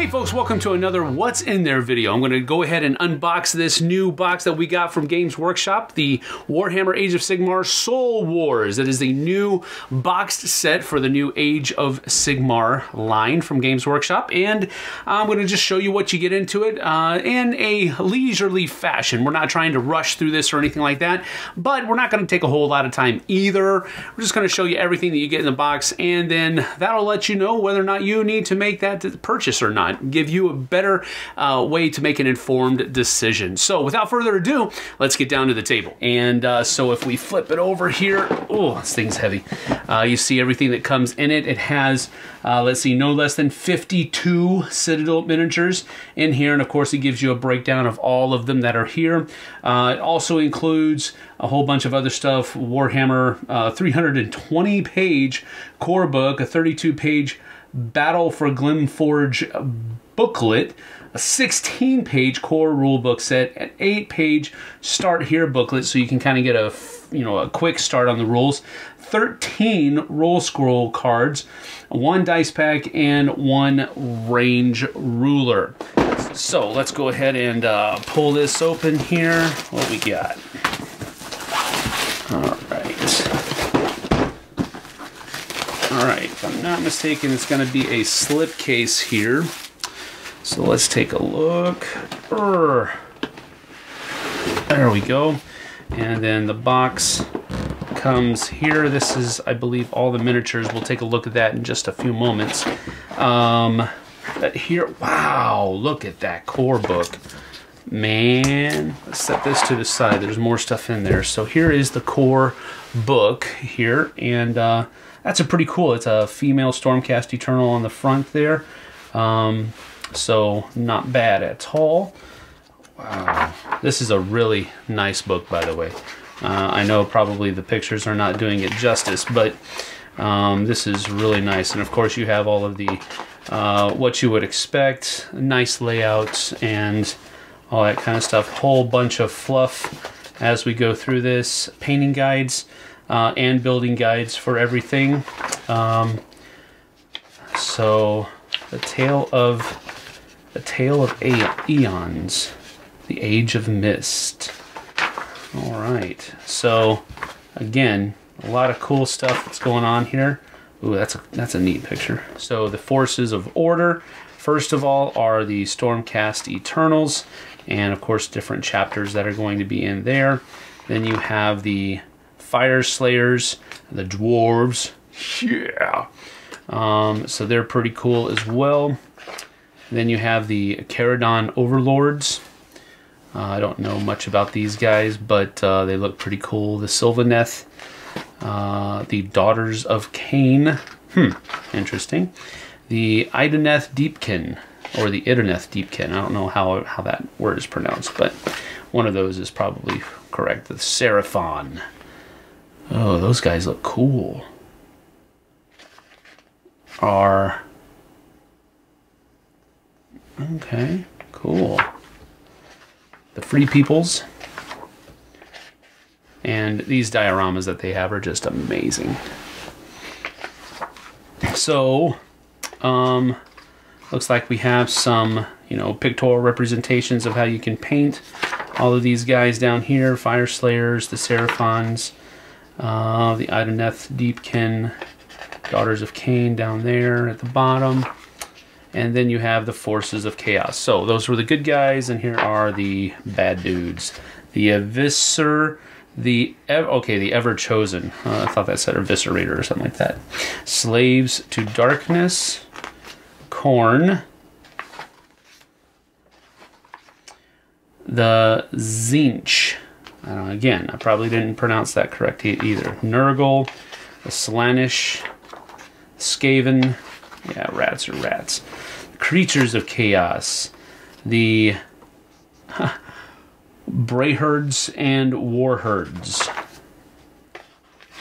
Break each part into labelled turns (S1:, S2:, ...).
S1: Hey folks, welcome to another What's in There video. I'm going to go ahead and unbox this new box that we got from Games Workshop, the Warhammer Age of Sigmar Soul Wars. It is the new boxed set for the new Age of Sigmar line from Games Workshop, and I'm going to just show you what you get into it in a leisurely fashion. We're not trying to rush through this or anything like that, but we're not going to take a whole lot of time either. We're just going to show you everything that you get in the box, and then that'll let you know whether or not you need to make that purchase or not. Give you a better way to make an informed decision. So without further ado, let's get down to the table. And so if we flip it over here, oh, this thing's heavy. You see everything that comes in it. It has, let's see, no less than 52 Citadel miniatures in here. And of course, it gives you a breakdown of all of them that are here. It also includes a whole bunch of other stuff. Warhammer 320-page core book, a 32-page Battle for Glen booklet, a 16-page core rulebook set, an 8-page Start Here booklet, so you can kind of get a quick start on the rules, 13 roll scroll cards, 1 dice pack, and 1 range ruler. So let's go ahead and pull this open here. What we got? All right, if I'm not mistaken, it's going to be a slip case here. So let's take a look. There we go. And then the box comes here. This is, I believe, all the miniatures. We'll take a look at that in just a few moments. Here, wow, look at that core book. Man, let's set this to the side. There's more stuff in there. So here is the core book here, and that's a pretty cool. It's a female Stormcast Eternal on the front there. So not bad at all. Wow, this is a really nice book, by the way. I know probably the pictures are not doing it justice, but this is really nice. And of course you have all of the what you would expect, nice layouts and all that kind of stuff. Whole bunch of fluff as we go through this, painting guides and building guides for everything. So the tale of eons, the Age of Mist. All right, so again, a lot of cool stuff that's going on here. Ooh, that's a neat picture. So the forces of order, first of all, are the Stormcast Eternals, and of course different chapters that are going to be in there. Then you have the Fire Slayers, the Dwarves. Yeah. So they're pretty cool as well. Then you have the Caradon Overlords. I don't know much about these guys, but they look pretty cool. The Sylvaneth, the Daughters of Cain. Interesting. The Idoneth Deepkin, or the Idoneth Deepkin. I don't know how that word is pronounced, but one of those is probably correct. The Seraphon. Oh, those guys look cool. Okay, cool. The Free Peoples. And these dioramas that they have are just amazing. So, looks like we have some, pictorial representations of how you can paint all of these guys down here. Fire Slayers, the Seraphons, the Idoneth Deepkin, Daughters of Cain down there at the bottom. And then you have the Forces of Chaos. So those were the good guys, and here are the bad dudes. The Eviscer, the Ever Chosen. I thought that said Eviscerator or something like that. Slaves to Darkness, Khorne, the Tzeentch. Again, I probably didn't pronounce that correct either. Nurgle, the Slaanesh, Skaven, yeah, rats are rats. Creatures of Chaos, the Brayherds and Warherds.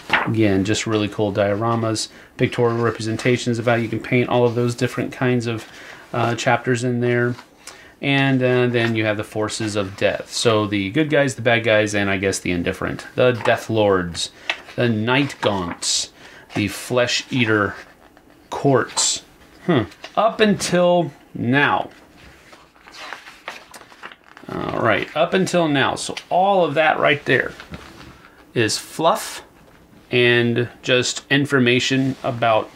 S1: Again, just really cool dioramas, pictorial representations of how you can paint all of those different kinds of chapters in there. And then you have the Forces of Death. So the good guys, the bad guys, and I guess the indifferent. The Death Lords, the Night Gaunts, the Flesh Eater Courts. Up until Now, all right, up until now, so all of that right there is fluff and just information about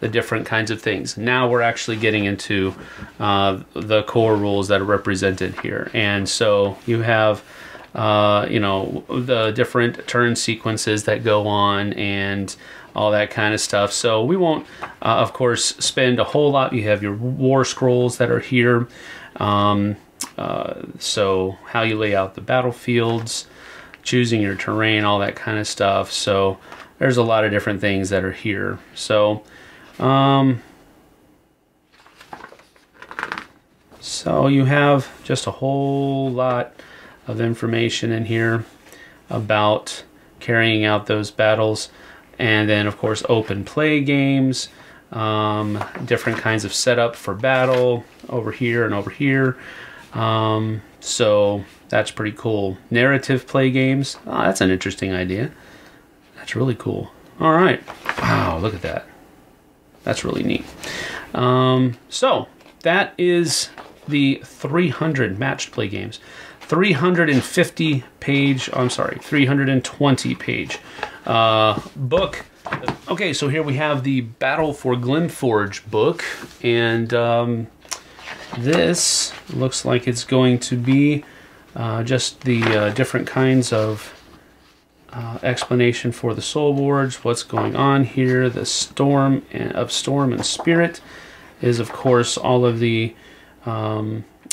S1: the different kinds of things. Now we're actually getting into the core rules that are represented here. And so you have, you know, the different turn sequences that go on and all that kind of stuff. So we won't, of course, spend a whole lot. You have your war scrolls that are here. So how you lay out the battlefields, choosing your terrain, all that kind of stuff. So there's a lot of different things that are here. So, so you have just a whole lot of information in here about carrying out those battles. And then, of course, open play games, different kinds of setup for battle over here and over here. So that's pretty cool. Narrative play games. Oh, that's an interesting idea. That's really cool. All right. Wow, look at that. That's really neat. So that is the 300 matched play games. 350 page, I'm sorry, 320 page book. Okay, so here we have the Battle for Glenforge book, and this looks like it's going to be just the different kinds of explanation for the soul wards, what's going on here. The storm and spirit is, of course, all of the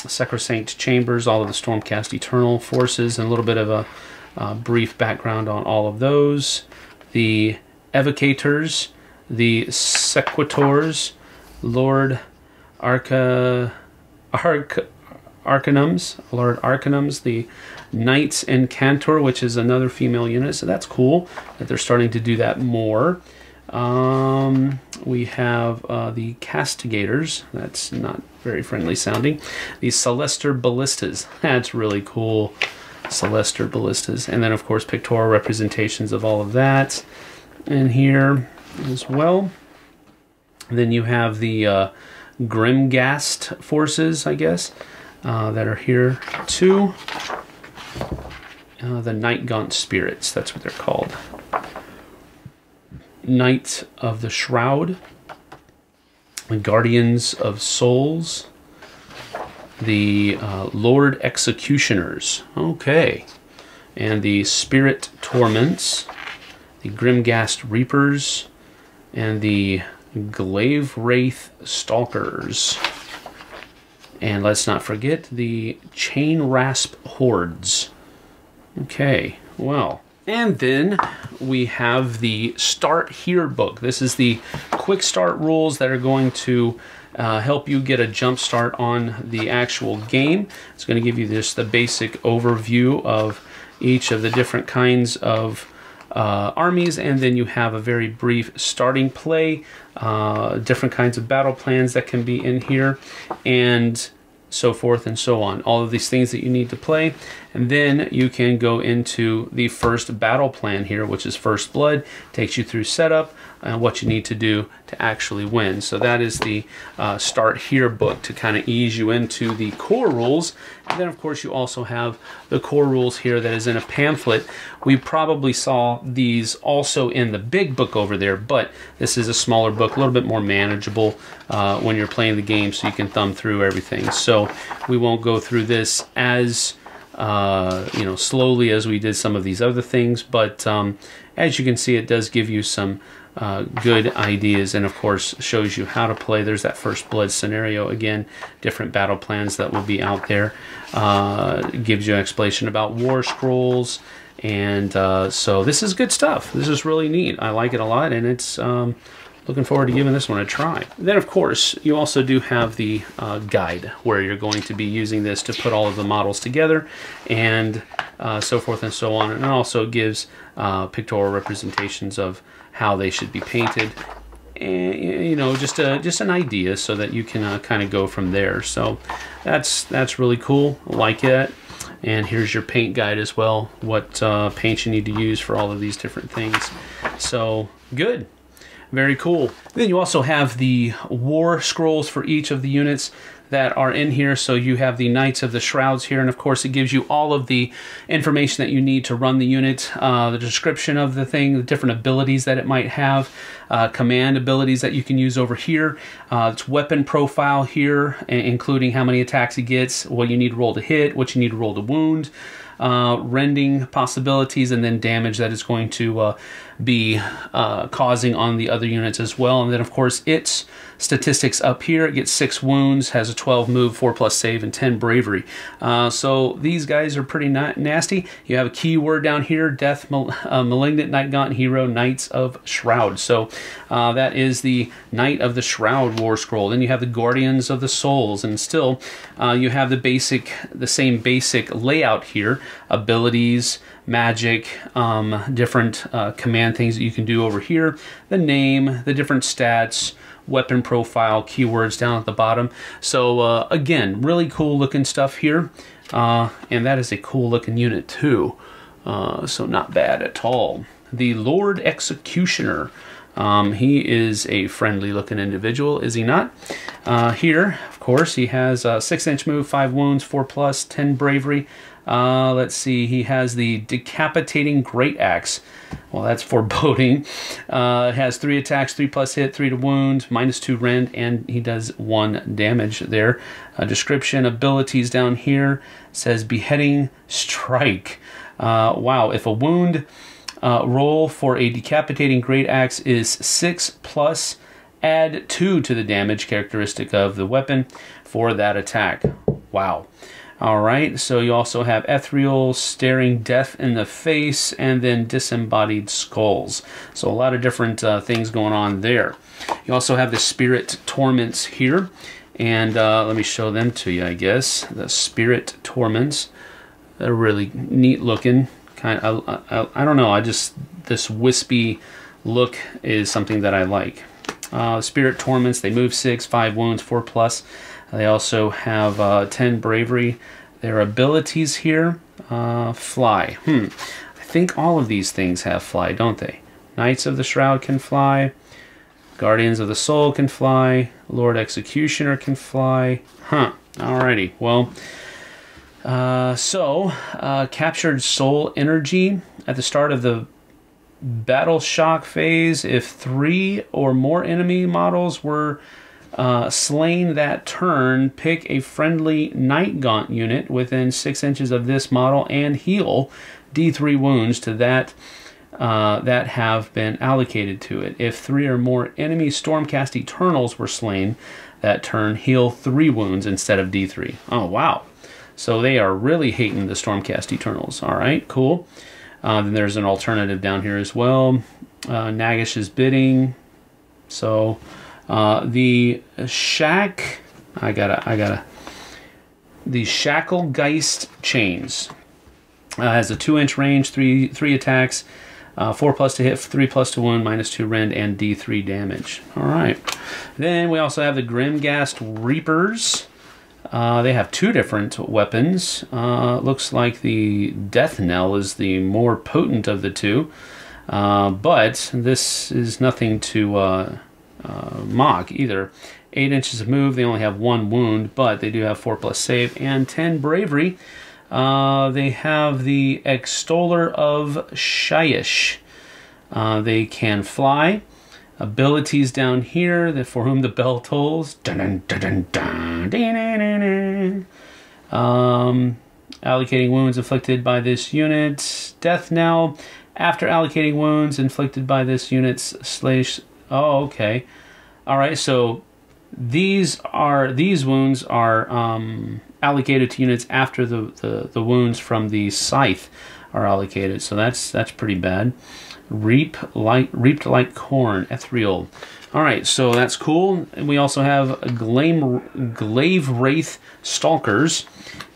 S1: sacrosanct chambers, all of the stormcast eternal forces, and a little bit of a brief background on all of those. The evocators, the sequitors, Lord Arcanums, the Knights Incantor, which is another female unit, so that's cool that they're starting to do that more. We have the Castigators, that's not very friendly sounding. The Celestar Ballistas, that's really cool. Celestar Ballistas. And then, of course, pictorial representations of all of that in here as well. And then you have the Grimghast forces, I guess, that are here too. The Nightgaunt Spirits, that's what they're called. Knight of the Shroud, the Guardians of Souls, the Lord Executioners, okay, and the Spirit Torments, the Grimghast Reapers, and the Glaive Wraith Stalkers. And let's not forget the Chain Rasp Hordes. Okay, well. And then we have the Start Here book. This is the Quickstart Rules that are going to help you get a jump start on the actual game. It's going to give you just the basic overview of each of the different kinds of armies, and then you have a very brief starting play, different kinds of battle plans that can be in here, and so forth and so on. All of these things that you need to play, and then you can go into the first battle plan here, which is First Blood. Takes you through setup and what you need to do to actually win. So that is the Start Here book to kind of ease you into the core rules. And then, of course, you also have the core rules here that is in a pamphlet. We probably saw these also in the big book over there, but this is a smaller book, a little bit more manageable when you're playing the game, so you can thumb through everything. So we won't go through this as slowly as we did some of these other things, but as you can see, it does give you some good ideas, and of course shows you how to play. There's that First Blood scenario again, different battle plans that will be out there. Gives you an explanation about war scrolls, and so this is good stuff. This is really neat. I like it a lot, and it's looking forward to giving this one a try. Then, of course, you also do have the guide, where you're going to be using this to put all of the models together, and so forth and so on. And it also gives pictorial representations of how they should be painted, and just an idea, so that you can kind of go from there. So that's really cool. I like it. And here's your paint guide as well, what paint you need to use for all of these different things. So good. Very cool. Then you also have the war scrolls for each of the units that are in here. So you have the Knights of the Shrouds here, and of course it gives you all of the information that you need to run the unit, the description of the thing, the different abilities that it might have, command abilities that you can use over here. Its weapon profile here, including how many attacks it gets, what you need to roll to hit, what you need to roll to wound, rending possibilities, and then damage that it's going to be causing on the other units as well. And then of course its statistics up here, it gets 6 wounds, has a 12 move, 4+ save, and 10 bravery. So these guys are pretty nasty. You have a keyword down here, Death, Malignant, Night Gaunt Hero, Knights of Shroud. So that is the Knight of the Shroud War Scroll. Then you have the Guardians of the Souls, and still you have the same basic layout here, abilities, magic, different command things that you can do over here, the name, the different stats, weapon profile, keywords down at the bottom. So again, really cool looking stuff here, and that is a cool looking unit too, so not bad at all. The Lord Executioner, he is a friendly looking individual, is he not? Here, of course, he has a 6-inch move, 5 wounds, 4+, 10 bravery. Let's see, he has the Decapitating Great Axe. Well, that's foreboding. It has 3 attacks, 3+ hit, 3 to wound, -2 rend, and he does 1 damage there. Description, abilities down here says Beheading Strike. Wow, if a wound roll for a Decapitating Great Axe is 6+, add 2 to the damage characteristic of the weapon for that attack. Wow. All right, so you also have Ethereal, Staring Death in the Face, and then Disembodied Skulls. So a lot of different things going on there. You also have the Spirit Torments here, and let me show them to you, I guess. The Spirit Torments, they're really neat looking. I don't know, this wispy look is something that I like. Spirit Torments, they move 6, 5 wounds, 4+. They also have 10 bravery. Their abilities here, fly. I think all of these things have fly, don't they? Knights of the Shroud can fly. Guardians of the Soul can fly. Lord Executioner can fly. Alrighty. Well, captured soul energy at the start of the battle shock phase. If 3 or more enemy models were slain that turn, pick a friendly Night Gaunt unit within 6 inches of this model and heal D3 wounds to that that have been allocated to it. If 3 or more enemy Stormcast Eternals were slain that turn, heal 3 wounds instead of D3. Oh, wow. So they are really hating the Stormcast Eternals. All right, cool. Then there's an alternative down here as well. Nagash's Bidding. So the the Shacklegeist Chains has a 2-inch range, 3 attacks, 4+ to hit, 3+ to wound, -2 rend, and D3 damage. All right. Then we also have the Grimghast Reapers. They have 2 different weapons. Looks like the Death Knell is the more potent of the 2, but this is nothing to mock either. 8 inches of move, they only have 1 wound, but they do have 4+ save and 10 bravery. They have the Extoller of Shyish. They can fly. Abilities down here, that for whom the bell tolls. Dun, dun, dun, dun, dun, allocating wounds inflicted by this unit. Death Knell. After allocating wounds inflicted by this unit, slash. Oh, okay. All right. So these wounds are allocated to units after the wounds from the scythe are allocated. So that's pretty bad. Reaped like corn, ethereal. All right, so that's cool. And we also have Glaive Wraith Stalkers,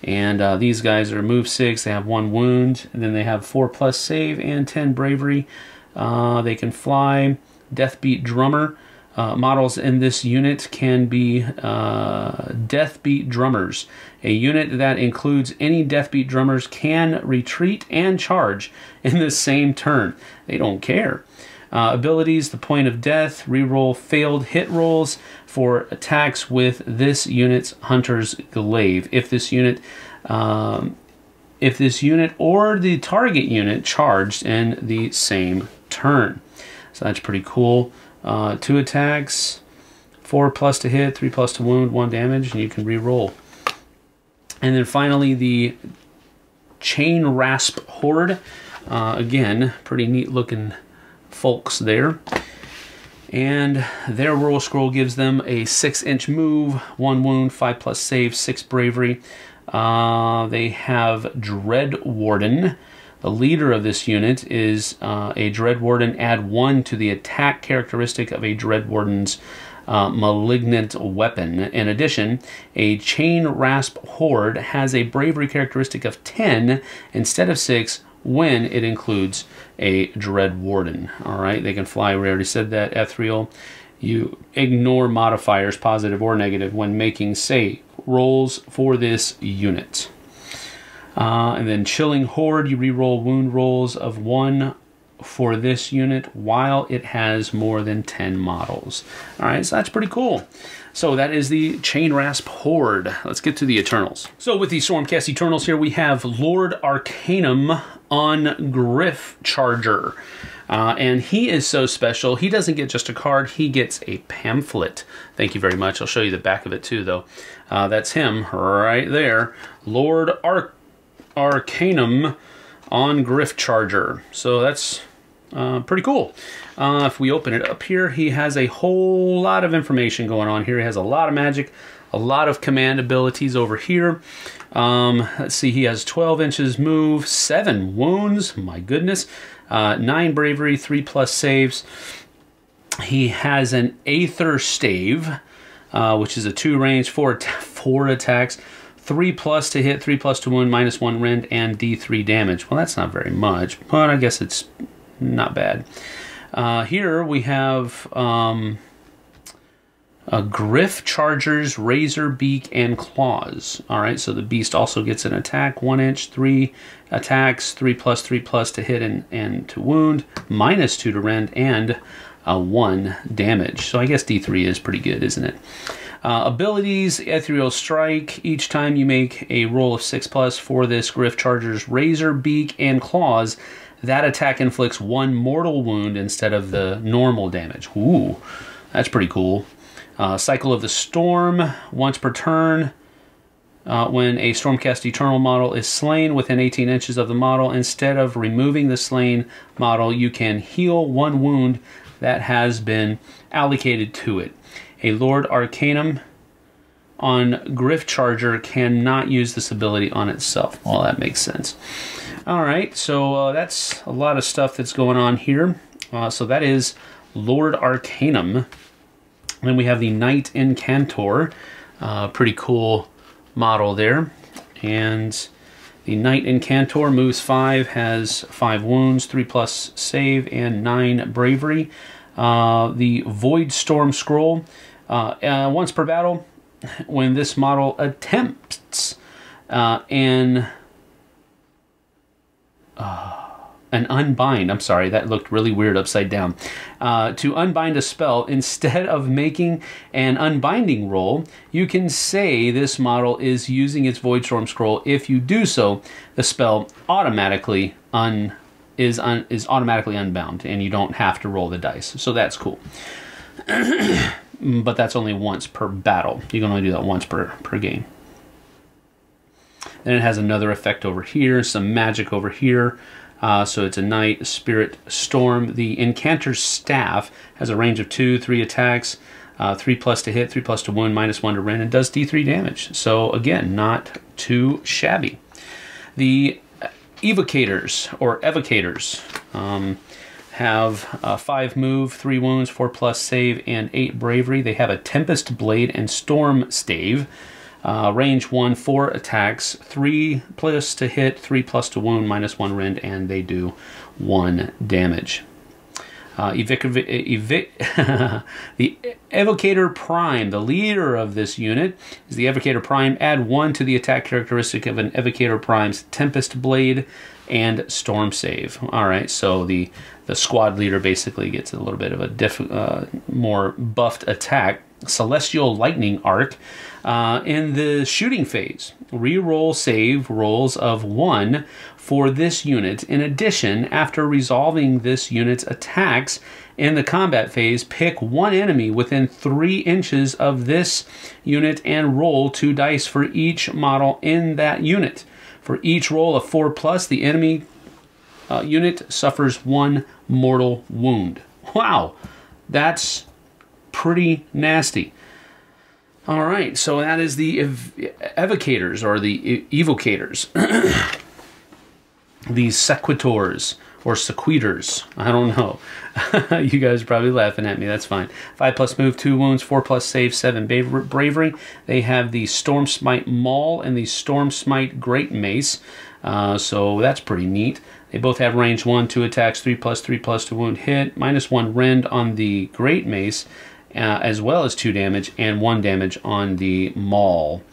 S1: and these guys are move 6. They have 1 wound, and then they have 4+ save and 10 bravery. They can fly. Deathbeat Drummer. Models in this unit can be Deathbeat Drummers. A unit that includes any Deathbeat Drummers can retreat and charge in the same turn. They don't care. Abilities, the point of death, reroll failed hit rolls for attacks with this unit's Hunter's Glaive. If this unit or the target unit charged in the same turn. So that's pretty cool. 2 attacks, 4+ to hit, 3+ to wound, 1 damage, and you can reroll. And then finally the Chain Rasp Horde. Again, pretty neat looking folks there. And their roll scroll gives them a 6-inch move, 1 wound, 5+ save, 6 bravery. They have Dread Warden. The leader of this unit is a Dread Warden. Add 1 to the attack characteristic of a Dread Warden's malignant weapon. In addition, a Chain Rasp Horde has a bravery characteristic of 10 instead of 6 when it includes a Dread Warden. All right, they can fly. We already said that. Ethereal. You ignore modifiers, positive or negative, when making save rolls for this unit. And then Chilling Horde, you reroll wound rolls of 1 for this unit while it has more than 10 models. All right, so that's pretty cool. So that is the Chain Rasp Horde. Let's get to the Eternals. So with the Stormcast Eternals here, we have Lord Arcanum on Griff Charger. And he is so special. He doesn't get just a card, he gets a pamphlet. Thank you very much. I'll show you the back of it too, though. That's him right there. Lord Arcanum on Griff Charger. So that's pretty cool. If we open it up here, he has a whole lot of information going on here. He has a lot of magic, a lot of command abilities over here. Let's see, he has 12 inches move, 7 wounds, my goodness, 9 bravery, 3+ saves. He has an Aether Stave, which is a 2 range, 4 attacks, 3+ to hit, 3+ to wound, -1 rend, and D3 damage. Well, that's not very much, but I guess it's not bad. Here we have a Griff Charger's Razor Beak and Claws. All right, so the beast also gets an attack, 1 inch, 3 attacks, 3+, to hit and to wound, -2 to rend, and 1 damage. So I guess D3 is pretty good, isn't it? Abilities, Ethereal Strike. Each time you make a roll of 6+ for this Griff Charger's Razor Beak and Claws, that attack inflicts 1 mortal wound instead of the normal damage. Ooh, that's pretty cool. Cycle of the Storm. Once per turn, when a Stormcast Eternal model is slain within 18 inches of the model, instead of removing the slain model, you can heal 1 wound that has been allocated to it. A Lord Arcanum on Griff Charger cannot use this ability on itself. Well, that makes sense. All right, so that's a lot of stuff that's going on here. So that is Lord Arcanum. Then we have the Knight Incantor. Pretty cool model there. And the Knight Incantor moves 5, has 5 wounds, 3+ save, and 9 bravery. The Void Storm Scroll. Once per battle, when this model attempts an unbind, I'm sorry, that looked really weird upside down. To unbind a spell, instead of making an unbinding roll, you can say this model is using its Voidstorm Scroll. If you do so, the spell automatically is automatically unbound, and you don't have to roll the dice. So that's cool. But that's only once per battle. You can only do that once per game. Then it has another effect over here, some magic over here. So it's a Knight Spirit Storm. The Incanter's Staff has a range of 2, 3 attacks, 3+ to hit, 3+ to wound, -1 to rend, and does D3 damage. So again, not too shabby. The Evocators, or Evocators, have 5 move, 3 wounds, 4+ save, and 8 bravery. They have a Tempest Blade and Storm Stave. Range 1, 4 attacks, 3+ to hit, 3+ to wound, -1 rend, and they do 1 damage. The Evocator Prime, the leader of this unit, is the Evocator Prime. Add 1 to the attack characteristic of an Evocator Prime's Tempest Blade and Storm Save. All right, so the squad leader basically gets a little bit of a more buffed attack. Celestial Lightning Arc. In the shooting phase, reroll save rolls of 1 for this unit. In addition, after resolving this unit's attacks in the combat phase, pick 1 enemy within 3 inches of this unit and roll 2 dice for each model in that unit. For each roll of 4+, the enemy unit suffers 1 mortal wound. Wow, that's pretty nasty. All right, so that is the evocators or the evocators. These sequitors or sequitors. I don't know. You guys are probably laughing at me. That's fine. 5+ move, 2 wounds, 4+ save, 7 bravery. They have the Storm Smite Maul and the Storm Smite Great Mace. So that's pretty neat. They both have range 1, 2 attacks, 3+3+ to wound hit, -1 rend on the Great Mace, as well as 2 damage and 1 damage on the Maul.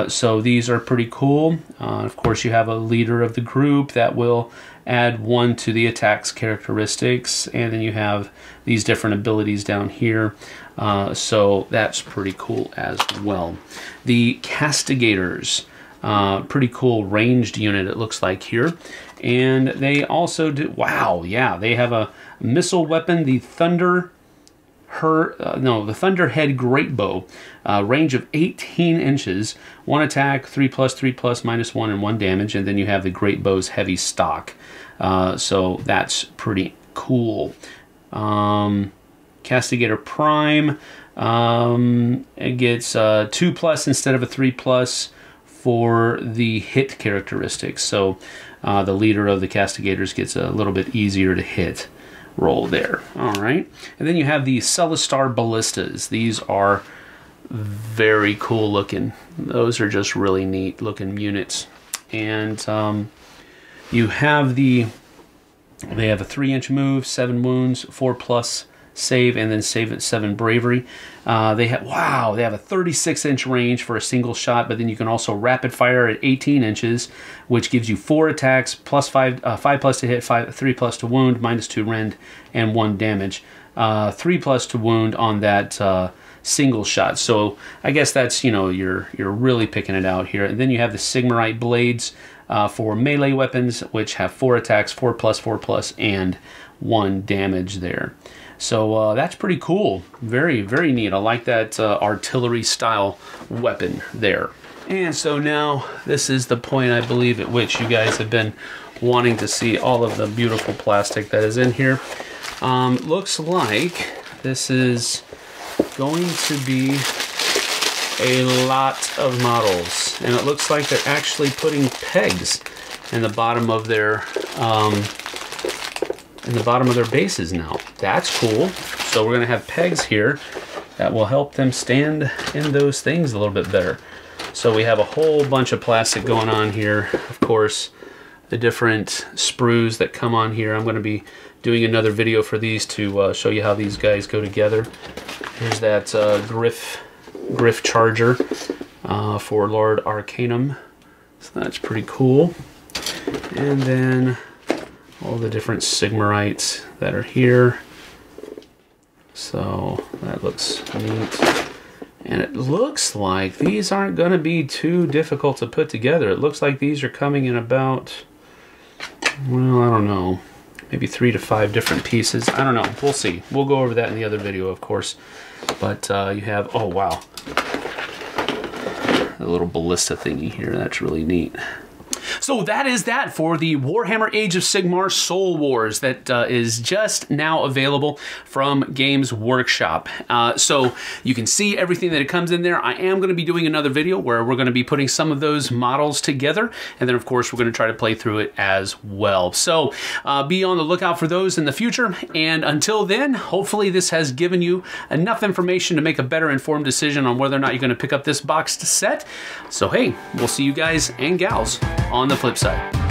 S1: So these are pretty cool. Of course, you have a leader of the group that will add 1 to the attack's characteristics, and then you have these different abilities down here. So that's pretty cool as well. The Castigators, pretty cool ranged unit it looks like here. And they also do, wow, yeah, they have a missile weapon, the the Thunderhead Great Bow, range of 18 inches, 1 attack, 3+3+, -1 and 1 damage, and then you have the Great Bow's Heavy Stock. So that's pretty cool. Castigator Prime, it gets 2+ instead of a 3+ for the hit characteristics. So the leader of the Castigators gets a little bit easier to hit roll there. All right, and then you have the Celestar Ballistas. These are very cool looking. Those are just really neat looking units. And you have they have a 3-inch move, 7 wounds, 4+ save, and then save at 7 bravery. They have a 36-inch range for a single shot, but then you can also rapid fire at 18 inches, which gives you 4 attacks, +5, 5+ to hit, 3+ to wound, -2 rend, and 1 damage. 3+ to wound on that single shot. So I guess that's, you know, you're really picking it out here. And then you have the Sigmarite blades for melee weapons, which have 4 attacks, 4+, 4+, and 1 damage there. So that's pretty cool. Very, very neat. I like that artillery style weapon there. And so now this is the point, I believe, at which you guys have been wanting to see all of the beautiful plastic that is in here. Looks like this is going to be a lot of models, and it looks like they're actually putting pegs in the bottom of their bases now. That's cool. So we're gonna have pegs here that will help them stand in those things a little bit better. So we have a whole bunch of plastic going on here. Of course, the different sprues that come on here. I'm going to be doing another video for these to show you how these guys go together. Here's that Griff Charger for Lord Arcanum. So that's pretty cool. And then all the different Sigmarites that are here. So that looks neat. And it looks like these aren't going to be too difficult to put together. It looks like these are coming in about, well, I don't know, maybe 3 to 5 different pieces. I don't know. We'll see. We'll go over that in the other video, of course. But you have, oh, wow, a little ballista thingy here. That's really neat. So that is that for the Warhammer Age of Sigmar Soul Wars that is just now available from Games Workshop. So you can see everything that it comes in there. I am going to be doing another video where we're going to be putting some of those models together, and then of course we're going to try to play through it as well. So be on the lookout for those in the future, and until then, hopefully this has given you enough information to make a better informed decision on whether or not you're going to pick up this boxed set. So hey, we'll see you guys and gals on the flip side.